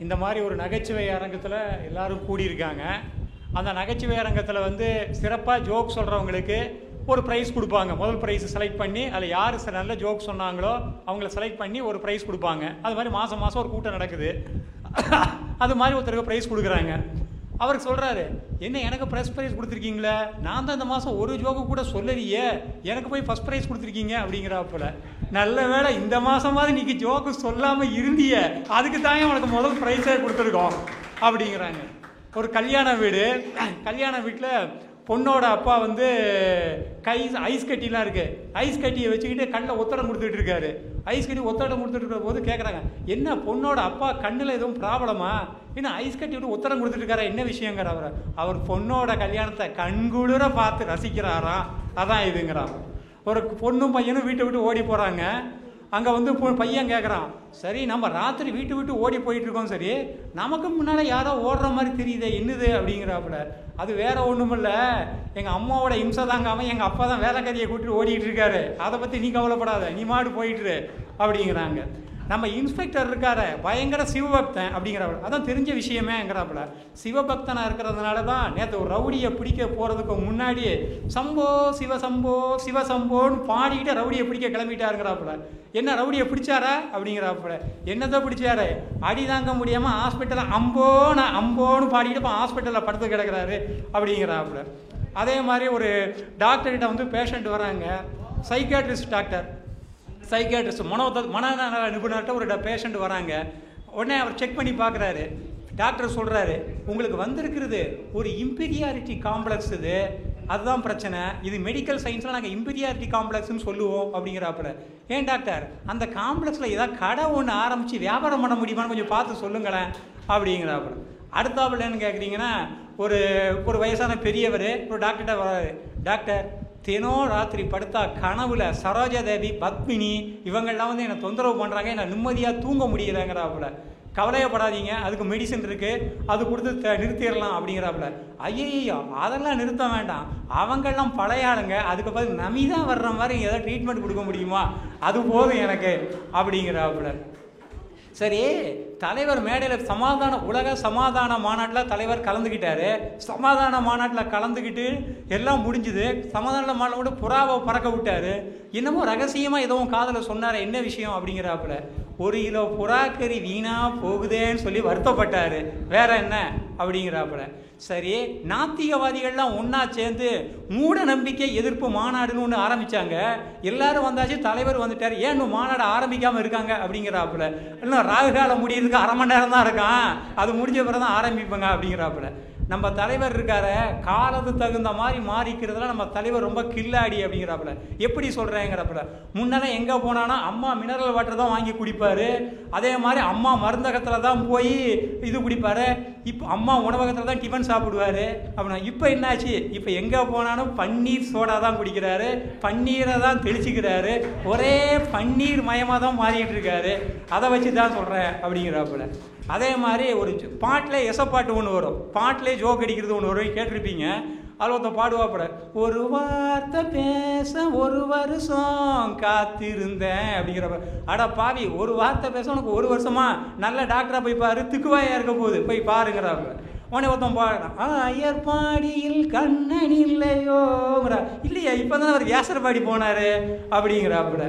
இந்த மாதிரி ஒரு நகைச்சுவை அரங்கத்தில் எல்லோரும் கூடியிருக்காங்க. அந்த நகைச்சுவை அரங்கத்தில் வந்து சிறப்பாக ஜோக் சொல்கிறவங்களுக்கு ஒரு ப்ரைஸ் கொடுப்பாங்க. முதல் ப்ரைஸ் செலக்ட் பண்ணி அதில் யார் நல்ல ஜோக் சொன்னாங்களோ அவங்கள செலக்ட் பண்ணி ஒரு ப்ரைஸ் கொடுப்பாங்க. அது மாதிரி மாதம் மாதம் ஒரு கூட்டம் நடக்குது. அது மாதிரி ஒருத்தருக்கு ப்ரைஸ் கொடுக்குறாங்க. அவருக்கு சொல்கிறாரு, என்ன எனக்கு ஃபஸ்ட் ப்ரைஸ் கொடுத்துருக்கீங்களே, நான் தான் இந்த மாதம் ஒரு ஜோக்கு கூட சொல்லலையே, எனக்கு போய் ஃபஸ்ட் ப்ரைஸ் கொடுத்துருக்கீங்க அப்படிங்கிறாப்புல. நல்ல வேளை இந்த மாதமாவது நீக்கு ஜோக்கு சொல்லாமல் இருந்திய, அதுக்கு தான் உனக்கு முதல் ப்ரைஸே கொடுத்துருக்கோம் அப்படிங்கிறாங்க. ஒரு கல்யாண வீடு, கல்யாண வீட்டில் பொண்ணோட அப்பா வந்து ஐஸ் கட்டிலாம் இருக்குது, ஐஸ் கட்டியை வச்சுக்கிட்டு கண்ணில் ஒத்தடம் கொடுத்துட்டு இருக்காரு. ஐஸ் கட்டி ஒத்தடம் கொடுத்துட்டு இருக்கிற போது கேட்குறாங்க, என்ன பொண்ணோட அப்பா கண்ணில் எதுவும் ப்ராப்ளமா, என்ன ஐஸ் கட்டி விட்டு ஒத்தடம் கொடுத்துட்டு இருக்காரா, என்ன விஷயங்கிற அவர் பொண்ணோட கல்யாணத்தை கண்குளிர பார்த்து ரசிக்கிறாராம், அதான் இதுங்கிறான். ஒரு பொண்ணும் பையனும் வீட்டை விட்டு ஓடி போகிறாங்க. அங்கே வந்து பையன் கேட்குறான், சரி நம்ம ராத்திரி விட்டு ஓடி போயிட்டுருக்கோம், சரி நமக்கு முன்னால் யாரோ ஓடுற மாதிரி தெரியுதே, என்னது அப்படிங்கிறாப்புல. அது வேற ஒன்றும் இல்லை, எங்கள் அம்மாவோட இம்சை தாங்காமல் எங்கள் அப்பா தான் வேலைக்காரியை கூட்டிட்டு ஓடிட்டு இருக்காரு, அதை பற்றி நீ கவலைப்படாத, நீ மாடு போயிட்டுரு அப்படிங்கிறாங்க. நம்ம இன்ஸ்பெக்டர் இருக்கார பயங்கர சிவபக்தன் அப்படிங்கிறவள், அதான் தெரிஞ்ச விஷயமேங்கிறாப்புல. சிவபக்தனாக இருக்கிறதுனால தான் நேற்று ஒரு ரவுடியை பிடிக்க போகிறதுக்கு முன்னாடி சம்போ சிவசம்போ சிவசம்போன்னு பாடிக்கிட்டு ரவுடியை பிடிக்க கிளம்பிட்டாருங்கிறாப்புல. என்ன ரவுடியை பிடிச்சாரா அப்படிங்கிறாப்புல. என்னதான் பிடிச்சாரு, அடி தாங்க முடியாமல் ஹாஸ்பிட்டலில் அம்போன்னு பாடிக்கிட்டு இப்போ ஹாஸ்பிட்டலில் படுத்து கிடக்கிறாரு அப்படிங்கிறாப்புல. அதே மாதிரி ஒரு டாக்டர்கிட்ட வந்து பேஷண்ட் வராங்க, சைக்காட்ரிஸ்ட் டாக்டர், சைக்காட்ரிஸ்ட் மனநல நிபுணர்கிட்ட ஒரு பேஷண்ட் வராங்க. உடனே அவர் செக் பண்ணி பார்க்குறாரு. டாக்டர் சொல்கிறாரு, உங்களுக்கு வந்திருக்கிறது ஒரு இம்பீரியாரிட்டி காம்ப்ளெக்ஸ், இது அதுதான் பிரச்சனை, இது மெடிக்கல் சயின்ஸில் நாங்கள் இம்பீரியாரிட்டி காம்ப்ளெக்ஸ்ன்னு சொல்லுவோம் அப்படிங்கிறாப்புல. ஏன் டாக்டர், அந்த காம்ப்ளெக்ஸில் ஏதாவது கடை ஒன்று ஆரம்பித்து வியாபாரம் பண்ண முடியுமான்னு கொஞ்சம் பார்த்து சொல்லுங்களேன் அப்படிங்கிறாப்புல. அடுத்தாப்புல என்ன கேட்குறீங்கன்னா, ஒரு வயசான பெரியவர் ஒரு டாக்டர்கிட்ட வராரு. டாக்டர், தினம் ராத்திரி படுத்தா கனவுல சரோஜாதேவி, பத்மினி இவங்கெல்லாம் வந்து என்னை தொந்தரவு பண்ணுறாங்க, என்னை நிம்மதியாக தூங்க முடியலைங்கிறாப்புல. கவலையப்படாதீங்க, அதுக்கு மெடிசன் இருக்குது, அது கொடுத்து நிறுத்திடலாம் அப்படிங்கிறாப்புல. ஐயோ அதெல்லாம் நிறுத்த வேண்டாம், அவங்கெல்லாம் பழைய ஆளுங்க, அதுக்கு பதில் நமிதான் வர்ற மாதிரி ஏதாவது ட்ரீட்மெண்ட் கொடுக்க முடியுமா, அது போதும் எனக்கு அப்படிங்கிறாப்புல. சரி, தலைவர் மேடையில் உலக சமாதான மாநாட்டில் தலைவர் கலந்துக்கிட்டாரு. சமாதான மாநாட்டில் கலந்துக்கிட்டு எல்லாம் முடிஞ்சுது. சமாதான மாநாட்டில் கூட புறாவை பறக்க விட்டார். இன்னமும் ரகசியமாக எதுவும் காதில் சொன்னார், என்ன விஷயம் அப்படிங்கிறாப்புல. 1 கிலோ புறாக்கறி வீணாக போகுதேன்னு சொல்லி வருத்தப்பட்டார், வேற என்ன அப்படிங்கிறாப்புல. சரி, நாத்திகவாதிகள்லாம் ஒன்றா சேர்ந்து மூட நம்பிக்கை எதிர்ப்பு மாநாடுன்னு ஒன்று ஆரம்பித்தாங்க. எல்லாரும் வந்தாச்சு, தலைவர் வந்துட்டார், ஏன் இன்னும் மாநாடு ஆரம்பிக்காமல் இருக்காங்க அப்படிங்கிறாப்புல. இன்னும் ராகுகாலம் முடியறதுக்கு அரை மணி நேரம் தான் இருக்கான், அது முடிஞ்ச பிறகு தான் ஆரம்பிப்பாங்க அப்படிங்கிறாப்புல. நம்ம தலைவர் இருக்கார காலத்துக்கு தகுந்த மாதிரி மாறிக்கிறதுல நம்ம தலைவர் ரொம்ப கில்லாடி அப்படிங்கிறாப்புல. எப்படி சொல்கிறேங்கிறப்பல, முன்னெல்லாம் எங்கே போனானா அம்மா மினரல் வாட்டர் தான் வாங்கி குடிப்பார், அதே மாதிரி அம்மா மருந்தகத்தில் தான் போய் இது குடிப்பார், இப்போ அம்மா உணவகத்தில் தான் டிஃபன் சாப்பிடுவார் அப்படின்னா. இப்போ என்னாச்சு, இப்போ எங்கே போனாலும் பன்னீர் சோடா தான் குடிக்கிறாரு, பன்னீரை தான் தெளிச்சுக்கிறாரு, ஒரே பன்னீர் மயமாக தான் மாறிக்கிட்டு இருக்காரு, அதை வச்சு தான் சொல்கிறேன் அப்படிங்கிறாப்புல. அதே மாதிரி ஒரு பாட்டில் எசப்பாட்டு ஒன்று வரும், பாட்டிலே ஜோக் அடிக்கிறது ஒன்று வரும், கேட்டிருப்பீங்க. அதில் ஒருத்தன் பாடுவாப்பட, ஒரு வார்த்தை பேச 1 வருஷம் காத்திருந்தேன் அப்படிங்கிறப்ப. அட பாவி, ஒரு வார்த்தை பேச உனக்கு 1 வருஷமா, நல்ல டாக்டராக போய் பாரு, திக்குவாயாக இருக்க போகுது, போய் பாருங்கிறாப்ப. உடனே ஒருத்தன் பாடுறான், ஐயர்பாடியில் கண்ணன் இல்லையோங்கிறா. இல்லையா, இப்போ தான் அவர் வியாசர்பாடி போனார் அப்படிங்கிறாப்புல.